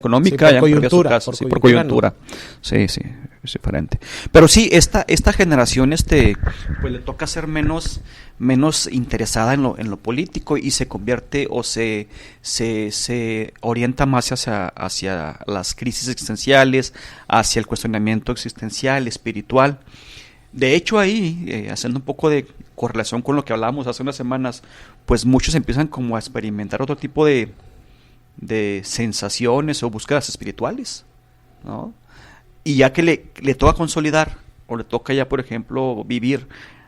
económica, sí, por coyuntura, sí, por coyuntura. ¿No? Sí, es diferente. Pero sí, esta generación pues le toca ser menos interesada en lo político y se convierte o se orienta más hacia las crisis existenciales, hacia el cuestionamiento existencial, espiritual. De hecho, ahí, haciendo un poco de correlación con lo que hablábamos hace unas semanas, pues muchos empiezan como a experimentar otro tipo de sensaciones o búsquedas espirituales, ¿no? Y ya que le toca consolidar, o le toca ya, por ejemplo, vivir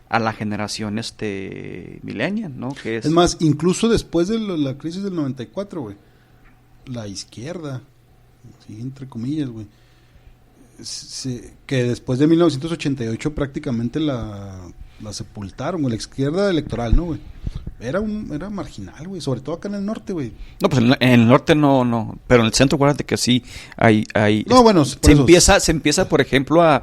a la generación millennial, ¿no? Que es más, incluso después de la crisis del 94, güey, la izquierda, sí, entre comillas, güey, que después de 1988 prácticamente la sepultaron, güey, la izquierda electoral, ¿no, güey? Era marginal, güey, sobre todo acá en el norte, güey. No, pues en el norte no, pero en el centro, acuérdate que sí hay no, bueno, se empieza, por ejemplo, a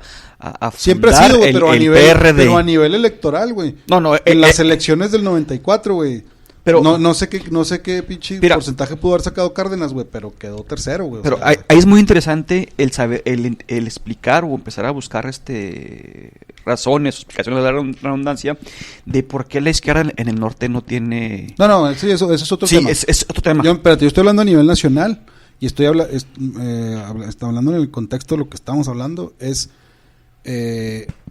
siempre ha sido, güey, pero PRD. A nivel electoral, güey. No, en las elecciones del 94, güey. Pero no sé qué pinche porcentaje pudo haber sacado Cárdenas, güey, pero quedó tercero, güey. Pero ahí es muy interesante el saber, el explicar o empezar a buscar razones, explicaciones de la redundancia de por qué la izquierda en el norte no tiene. No, sí, eso es otro tema. Sí, es otro tema. Yo estoy hablando a nivel nacional y estoy hablando en el contexto de lo que estamos hablando, es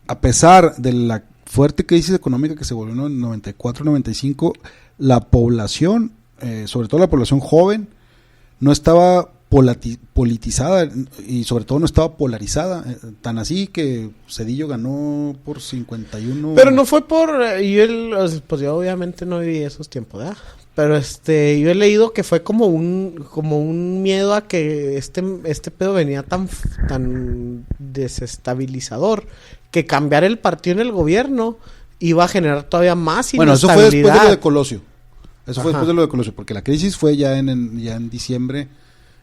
a pesar de la fuerte crisis económica que se volvió en el 94-95, la población, sobre todo la población joven, no estaba politizada y sobre todo no estaba polarizada, tan así que Zedillo ganó por 51. Pero no fue pues yo obviamente no viví esos tiempos, ¿verdad? Pero yo he leído que fue como un miedo a que este pedo venía tan desestabilizador que cambiar el partido en el gobierno iba a generar todavía más inestabilidad. Bueno, eso fue después de lo de Colosio. Fue después de lo de Colosio, porque la crisis fue ya en diciembre,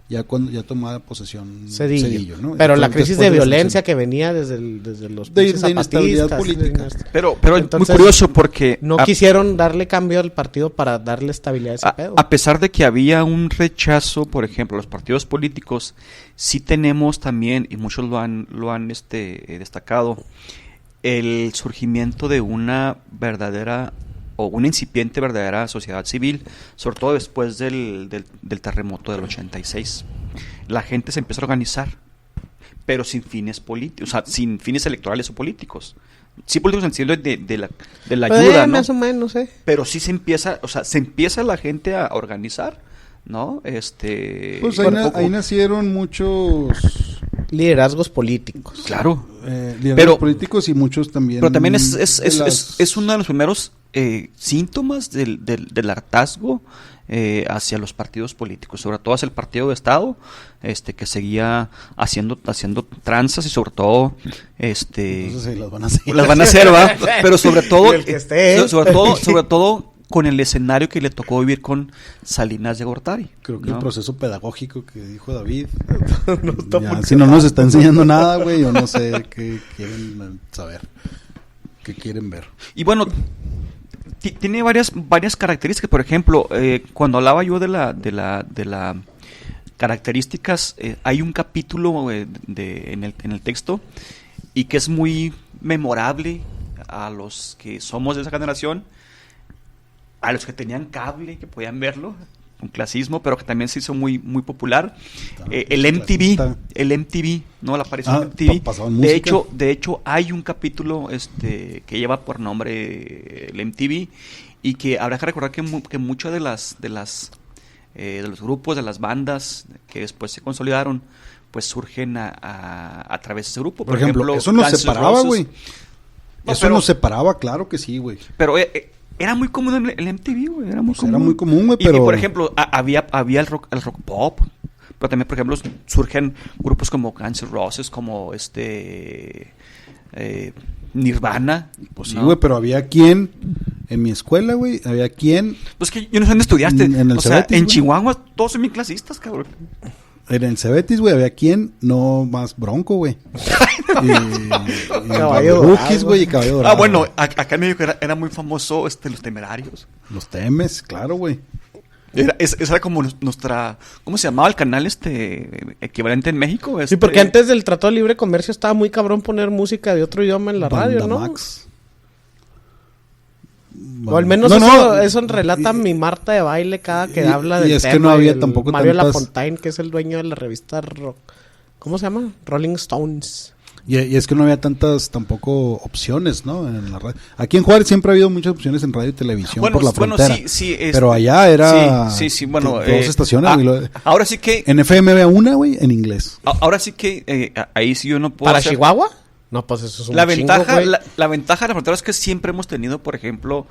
ya cuando ya tomaba posesión Zedillo, ¿no? Pero la crisis de violencia que venía desde los de inestabilidad política. Pero entonces, muy curioso porque no quisieron darle cambio al partido para darle estabilidad a ese pedo. A pesar de que había un rechazo, por ejemplo, a los partidos políticos, sí tenemos también, y muchos lo han destacado, el surgimiento de una verdadera o una incipiente verdadera sociedad civil, sobre todo después del terremoto del 86. La gente se empieza a organizar, pero sin fines políticos, o sea, sin fines electorales o políticos. Sí, políticos en el sentido de la ayuda, ¿no? Más o menos, Pero sí se empieza la gente a organizar, ¿no? Pues ahí nacieron muchos liderazgos políticos. Claro. Liderazgos políticos y muchos también. Pero también es uno de los primeros síntomas del hartazgo hacia los partidos políticos, sobre todo hacia el partido de Estado, que seguía haciendo tranzas y sobre todo Entonces, las van a hacer, ¿va? Pero sobre todo sobre todo con el escenario que le tocó vivir con Salinas de Gortari. Creo que el proceso pedagógico que dijo David, si no nos está enseñando nada, güey, yo no sé qué quieren saber, qué quieren ver. Y bueno, tiene varias características. Por ejemplo, cuando hablaba yo de la características, hay un capítulo en el texto y que es muy memorable a los que somos de esa generación, a los que tenían cable, que podían verlo, un clasismo, pero que también se hizo muy muy popular. El MTV, ¿no? La aparición de MTV. De hecho, hay un capítulo que lleva por nombre el MTV y que habrá que recordar que muchas de los grupos, de las bandas que después se consolidaron, pues surgen a través de ese grupo. Por ejemplo, eso nos separaba, güey. Nos separaba, claro que sí, güey. Pero era muy común el MTV, güey. Era muy común, güey, pero... Y, por ejemplo, había el rock pop, pero también, por ejemplo, surgen grupos como Guns N' Roses, como Nirvana. Pues sí, güey, pero había quien... En mi escuela, güey, había quien... Pues que yo no sé dónde estudiaste. En el Cebetis, en Chihuahua todos son bien clasistas, cabrón. En el Cebetis, güey, había quien no más Bronco, güey. Caballo Rookies, güey, y Caballo Dorado. Bueno, acá en México era muy famoso los Temerarios. Los Temes, claro, güey. Esa era como nuestra... ¿Cómo se llamaba el canal equivalente en México? Sí, porque antes del Tratado de Libre Comercio estaba muy cabrón poner música de otro idioma en la radio, ¿no? Bandamax. O al menos eso relata mi Marta de baile cada que habla del y es tema. que no había tampoco Mario tantas... Lafontaine, que es el dueño de la revista rock. ¿Cómo se llama? Rolling Stones. Y es que no había tantas tampoco opciones, ¿no? En la radio. Aquí en Juárez siempre ha habido muchas opciones en radio y televisión por la frontera. Sí, pero allá era bueno, dos estaciones. Ahora sí que... En FM había una, güey, en inglés. Ahora sí que ahí sí yo no puedo ¿Para hacer... Chihuahua? No, pues eso es un la chingo, ventaja, güey. la ventaja de la frontera es que siempre hemos tenido, por ejemplo,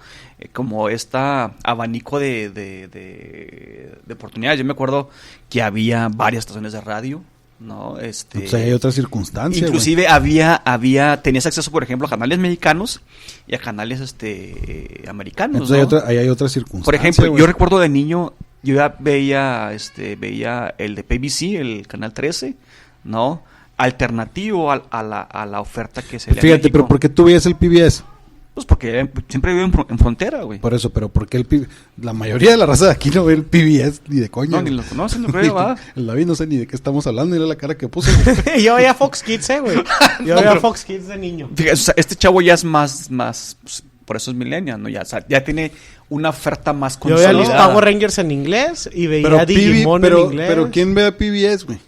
como esta abanico de oportunidades. Yo me acuerdo que había varias estaciones de radio, ¿no? O sea, hay otras circunstancias. Inclusive tenías acceso, por ejemplo, a canales mexicanos y a canales americanos. Entonces ¿no? hay otras circunstancias. Por ejemplo, güey. yo recuerdo de niño, yo ya veía el de PBC, el canal 13, ¿no? Alternativo a la oferta que se le Fíjate, pero ¿por qué tú veías el PBS? Pues porque siempre vivo en frontera, güey. Por eso, pero ¿por qué el PBS? La mayoría de la raza de aquí no ve el PBS ni de coña. No, ni lo conocen, no creo, ¿va? El David no sé ni de qué estamos hablando, mira la cara que puso. Yo veía Fox Kids, güey. Yo veía Fox Kids de niño. Fíjate, o sea, este chavo ya es más pues, por eso es millennial, ¿no? Ya, o sea, ya tiene una oferta más Yo veía consolidada. los Power Rangers en inglés y veía Digimon en inglés. Pero ¿quién ve a PBS, güey?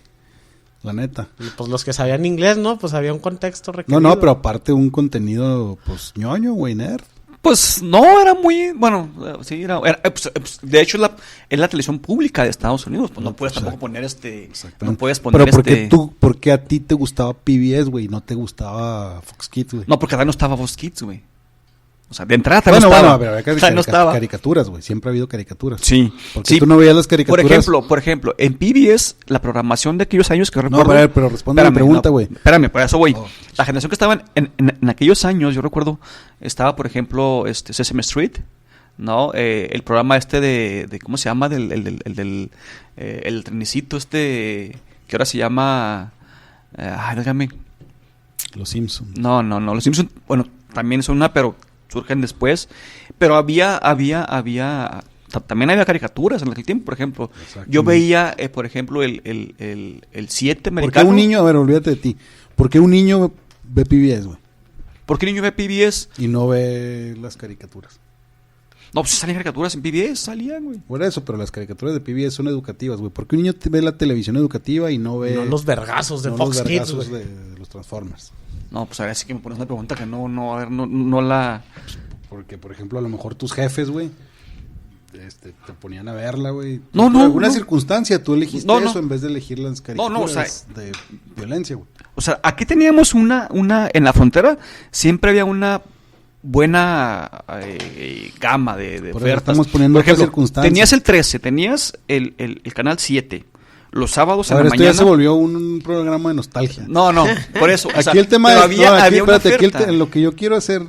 La neta. Y pues los que sabían inglés, ¿no? Pues había un contexto requerido. No, pero aparte un contenido, pues, ñoño, güey, nerd. Pues no, era muy, bueno, sí, pues, de hecho es la televisión pública de Estados Unidos, pues no puedes tampoco poner no puedes poner pero ¿por qué a ti te gustaba PBS, güey, y no te gustaba Fox Kids, güey? No, porque acá no estaba Fox Kids, güey. O sea, de entrada bueno, no estaba. Pero no estaba. Caricaturas, güey, siempre ha habido caricaturas. Sí. Porque tú no veías las caricaturas. Por ejemplo, en PBS, la programación de aquellos años que recuerdo... No, pero responde a la pregunta, güey. Espérame, por eso voy. La generación que estaba en aquellos años, yo recuerdo, estaba, por ejemplo, Sesame Street, ¿no? El programa de ¿cómo se llama? El trenicito que ahora se llama... dígame. Los Simpsons. No, los Simpsons, bueno, también son pero surgen después, pero también había caricaturas en aquel tiempo, por ejemplo. Yo veía, por ejemplo, el 7 americano. ¿Por qué un niño, a ver, olvídate de ti, por qué un niño ve PBS, güey? ¿Por qué un niño ve PBS? Y no ve las caricaturas. No, pues salían caricaturas en PBS, salían, güey. Por eso, pero las caricaturas de PBS son educativas, güey. ¿Por qué un niño ve la televisión educativa y no ve... No los vergazos de Fox Kids, güey. de los Transformers. No, pues ahora sí que me pones una pregunta que no la... Porque, por ejemplo, a lo mejor tus jefes, güey, te ponían a verla, güey. No, por alguna circunstancia tú elegiste eso en vez de elegir las caricaturas o sea, de violencia, güey. O sea, aquí teníamos en la frontera siempre había una buena gama de Por ofertas. Estamos poniendo por ejemplo, circunstancias. tenías el 13, tenías el canal 7. Los sábados en la esto mañana. ya se volvió un programa de nostalgia. No, por eso. Aquí el tema es, había una oferta. Lo que yo quiero hacer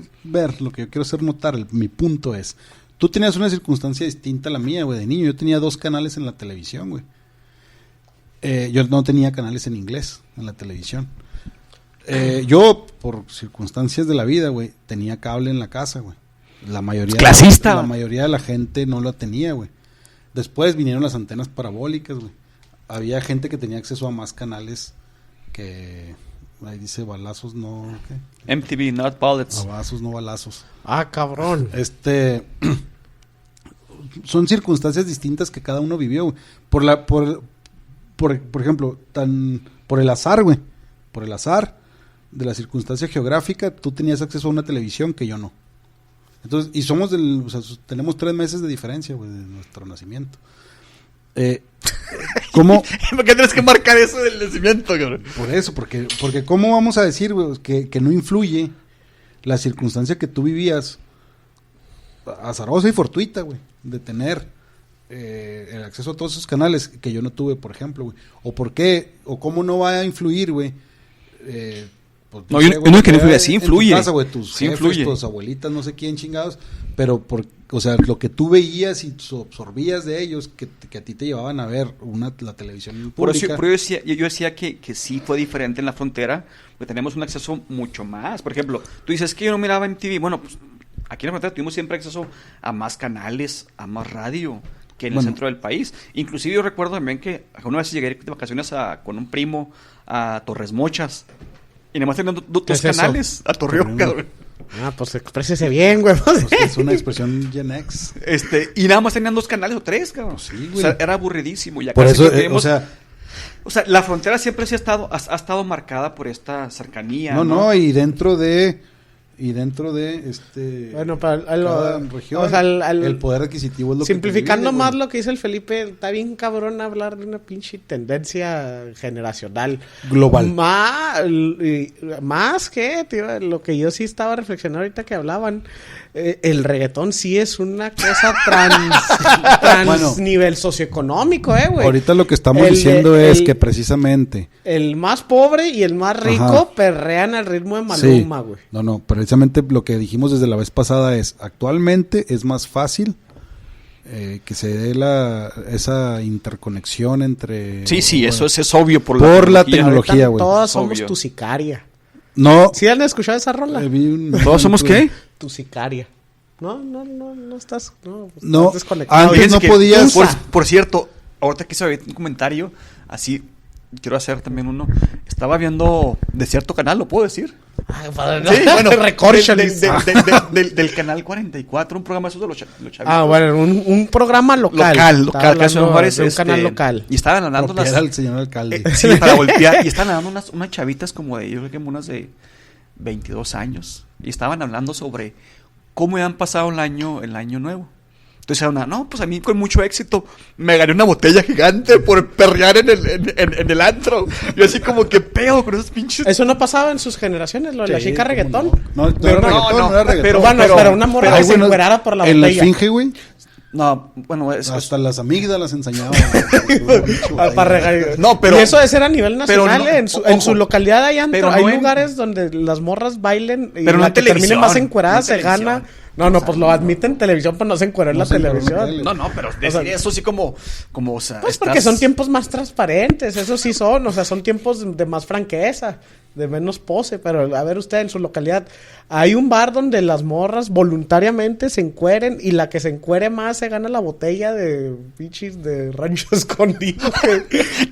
notar, mi punto es, tú tenías una circunstancia distinta a la mía, güey, de niño. Yo tenía 2 canales en la televisión, güey. Yo no tenía canales en inglés en la televisión. Yo, por circunstancias de la vida, güey, tenía cable en la casa, güey. La mayoría de la gente no lo tenía, güey. Después vinieron las antenas parabólicas, güey. Había gente que tenía acceso a más canales que... Ahí dice balazos, no... ¿qué? MTV, not bullets. Balazos, no balazos. Ah, cabrón. Son circunstancias distintas que cada uno vivió, güey. Por ejemplo, por el azar, güey. Por el azar de la circunstancia geográfica, tú tenías acceso a una televisión que yo no. Entonces, y tenemos 3 meses de diferencia, güey, de nuestro nacimiento. ¿Cómo? ¿Por qué tienes que marcar eso del nacimiento, cabrón? Por eso, porque ¿cómo vamos a decir, güey, que no influye la circunstancia que tú vivías, azarosa y fortuita, güey, de tener el acceso a todos esos canales que yo no tuve, por ejemplo, güey? ¿O por qué? ¿O cómo no va a influir, güey? Pues, no, yo no es que no influye, sí influye. En tu casa, güey, tus sí jefes, influye. tus abuelitas, no sé quién chingados, pero o sea, lo que tú veías y absorbías de ellos, que a ti te llevaban a ver la televisión pública. Por eso yo decía que sí fue diferente en la frontera, porque tenemos un acceso mucho más. Por ejemplo, tú dices que yo no miraba MTV. Bueno, pues aquí en la frontera tuvimos siempre acceso a más canales, a más radio. que en el centro del país. Inclusive yo recuerdo también que una vez llegué de vacaciones con un primo a Torres Mochas y nada más tenían dos canales a Torreón, cabrón. Pues exprésese bien, güey. Pues es una expresión Gen X. Y nada más tenían 2 canales o 3, cabrón. Pues sí, güey. O sea, era aburridísimo. Ya por casi eso, o sea, la frontera siempre sí ha estado marcada por esta cercanía. No, y dentro de bueno, para cada región, o sea, el poder adquisitivo es lo simplificando que divide, más lo que dice el Felipe, está bien cabrón hablar de una pinche tendencia generacional global. Más que, tío, lo que yo sí estaba reflexionando ahorita que hablaban, el reggaetón sí es una cosa trans nivel socioeconómico, güey. Ahorita lo que estamos diciendo es que precisamente el más pobre y el más rico perrean al ritmo de Maluma, güey. Sí. No, precisamente lo que dijimos desde la vez pasada es, actualmente es más fácil que se dé esa interconexión entre... Sí, eso es obvio por la tecnología, güey. Todos somos tu sicaria. No. ¿Sí han escuchado esa rola? ¿Todos somos qué? Tu sicaria. No estás... No, estás desconectado. Antes no podías... Por cierto, ahorita que se ve un comentario, así, quiero hacer también uno. Estaba viendo de cierto canal, ¿lo puedo decir? Sí, bueno, del canal 44, un programa de los chavitos. Bueno, un programa local. Que hace mejores, un canal local. Y estaban hablando al señor alcalde. Sí, para golpear. Y estaban hablando unas chavitas como yo creo que unas de 22 años. Y estaban hablando sobre cómo habían pasado el año nuevo. Entonces pues a mí con mucho éxito me gané una botella gigante por perrear en el antro. Yo así como que pedo con esos pinches. Eso no pasaba en sus generaciones, lo de la chica reggaetón. No era reggaetón. Pero una morra que se encuerara por la botella. En la Esfinge, güey. No, bueno, hasta las amígdalas enseñaban. Para regalar. No, pero y eso es a nivel nacional. En su localidad hay hay lugares donde las morras bailen y pero la que termine más encuerada se gana. Pues lo admiten en televisión, pero no se encuera en la televisión. No, pero decir eso sí como, o sea... Pues porque son tiempos más transparentes, eso sí son, o sea, son tiempos de más franqueza, de menos pose, pero a ver usted en su localidad, hay un bar donde las morras voluntariamente se encueren y la que se encuere más se gana la botella de bichis de Rancho Escondido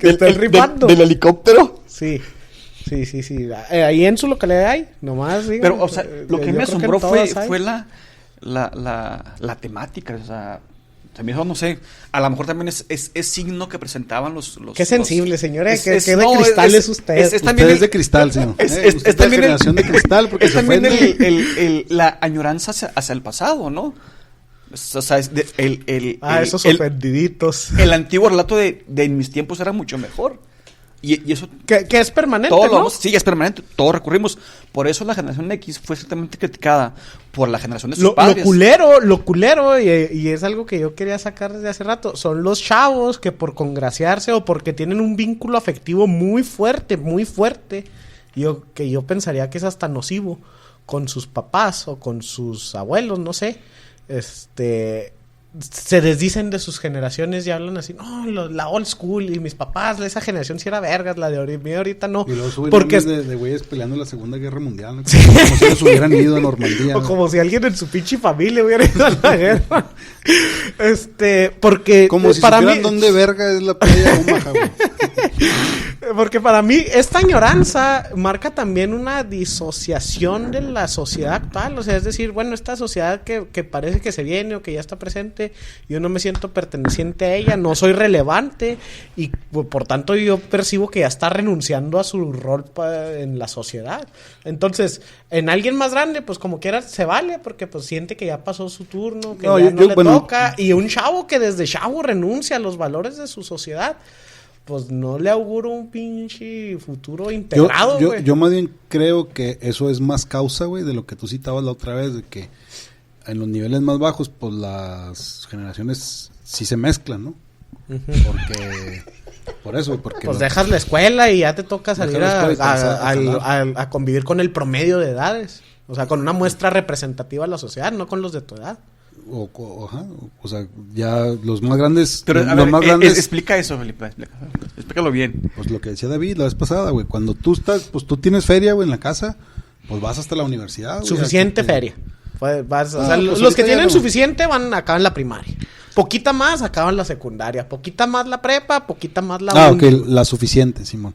que está rifando. ¿Del helicóptero? Sí. Ahí en su localidad hay, nomás digan. Pero, o sea, lo que me asombró fue la temática, o sea, también no sé, a lo mejor también es signo que presentaban los qué sensible, señores, que de cristal es usted. Usted es de cristal, señor. Es también la generación de cristal, porque es también la añoranza hacia el pasado, ¿no? O sea, esos ofendiditos. El antiguo relato de en mis tiempos era mucho mejor. Y eso... Que es permanente, ¿no? Sí, es permanente. Todos recurrimos. Por eso la generación X fue ciertamente criticada por la generación de sus padres. Lo culero, y es algo que yo quería sacar desde hace rato, son los chavos que por congraciarse o porque tienen un vínculo afectivo muy fuerte, yo pensaría que es hasta nocivo con sus papás o con sus abuelos, no sé, se desdicen de sus generaciones y hablan así, no, la old school y mis papás, esa generación sí era vergas, la de ahorita no. Y luego suben porque de güeyes peleando la Segunda Guerra Mundial, ¿no? Sí. Como si ellos hubieran ido a Normandía. O ¿no? Como si alguien en su pinche familia hubiera ido a la guerra. Porque como si para supieran mí dónde verga es la playa de Omaha, güey. Porque para mí esta añoranza marca también una disociación de la sociedad actual, o sea, es decir, bueno, esta sociedad que parece que se viene o que ya está presente, yo no me siento perteneciente a ella, no soy relevante y por tanto yo percibo que ya está renunciando a su rol en la sociedad. Entonces, en alguien más grande, pues como quiera se vale, porque pues siente que ya pasó su turno, que no le toca, y un chavo que desde chavo renuncia a los valores de su sociedad, pues no le auguro un pinche futuro integrado, güey. Yo más bien creo que eso es más causa, güey, de lo que tú citabas la otra vez, de que en los niveles más bajos, pues las generaciones sí se mezclan, ¿no? Porque pues dejas la escuela y ya te toca salir a convivir con el promedio de edades. O sea, con una muestra representativa de la sociedad, no con los de tu edad. O sea, ya los más grandes... Pero, los más grandes... Explica eso, Felipe. Explícalo bien. Pues lo que decía David la vez pasada, güey. Cuando tú tienes feria, güey, en la casa, pues vas hasta la universidad, güey. Suficiente feria. Los que tienen suficiente van acá en la primaria. Poquita más acaban la secundaria, poquita más la prepa, poquita más la Ah, uni. ok, la suficiente, Simón.